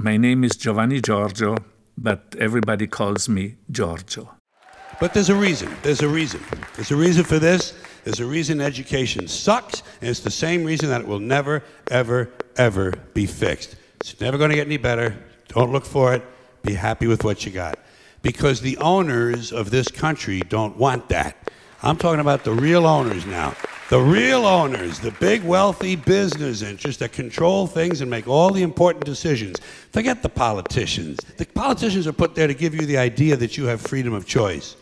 My name is Giovanni Giorgio, but everybody calls me Giorgio. But there's a reason. There's a reason. There's a reason for this. There's a reason education sucks, and it's the same reason that it will never, ever, ever be fixed. It's never going to get any better. Don't look for it. Be happy with what you got. Because the owners of this country don't want that. I'm talking about the real owners now. The real owners, the big wealthy business interests that control things and make all the important decisions. Forget the politicians. The politicians are put there to give you the idea that you have freedom of choice.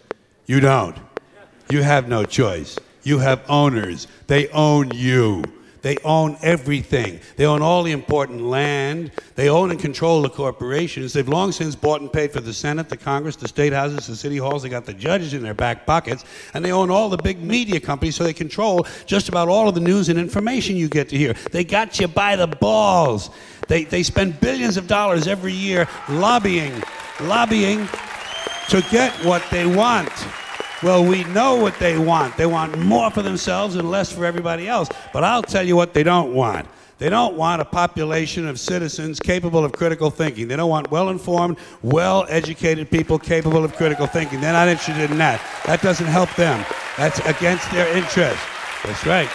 You don't. You have no choice. You have owners. They own you. They own everything. They own all the important land. They own and control the corporations. They've long since bought and paid for the Senate, the Congress, the state houses, the city halls. They got the judges in their back pockets. And they own all the big media companies, so they control just about all of the news and information you get to hear. They got you by the balls. They spend billions of dollars every year lobbying to get what they want. Well, we know what they want. They want more for themselves and less for everybody else. But I'll tell you what they don't want. They don't want a population of citizens capable of critical thinking. They don't want well-informed, well-educated people capable of critical thinking. They're not interested in that. That doesn't help them. That's against their interest. That's right.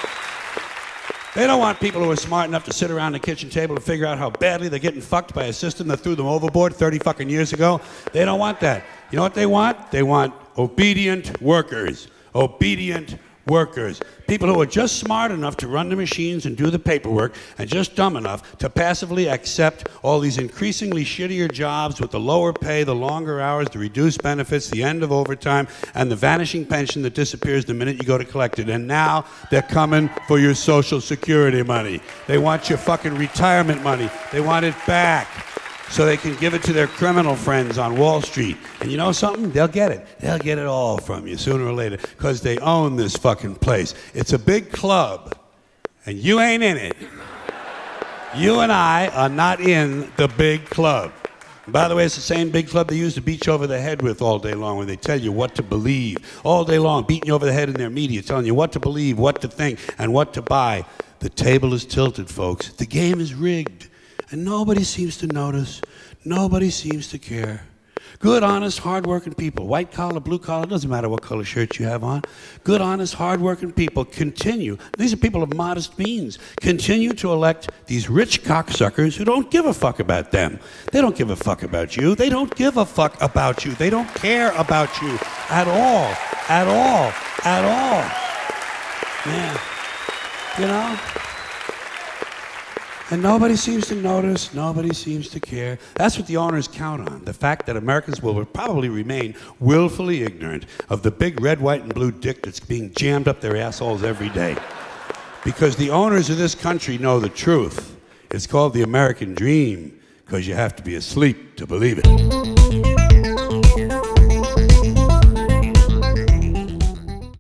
They don't want people who are smart enough to sit around the kitchen table and figure out how badly they're getting fucked by a system that threw them overboard 30 fucking years ago. They don't want that. You know what they want? They want obedient workers. Obedient workers. People who are just smart enough to run the machines and do the paperwork and just dumb enough to passively accept all these increasingly shittier jobs with the lower pay, the longer hours, the reduced benefits, the end of overtime, and the vanishing pension that disappears the minute you go to collect it. And now they're coming for your Social Security money. They want your fucking retirement money. They want it back so they can give it to their criminal friends on Wall Street. And you know something? They'll get it. They'll get it all from you sooner or later because they own this fucking place. It's a big club, and you ain't in it. You and I are not in the big club. And by the way, it's the same big club they use to beat you over the head with all day long when they tell you what to believe. All day long, beating you over the head in their media, telling you what to believe, what to think, and what to buy. The table is tilted, folks. The game is rigged. And nobody seems to notice. Nobody seems to care. Good, honest, hard-working people, white collar, blue collar, doesn't matter what color shirt you have on. Good, honest, hard-working people continue. These are people of modest means. Continue to elect these rich cocksuckers who don't give a fuck about them. They don't give a fuck about you. They don't give a fuck about you. They don't care about you at all. At all. At all. Yeah. You know? And nobody seems to notice, nobody seems to care. That's what the owners count on, the fact that Americans will probably remain willfully ignorant of the big red, white, and blue dick that's being jammed up their assholes every day. Because the owners of this country know the truth. It's called the American dream, because you have to be asleep to believe it.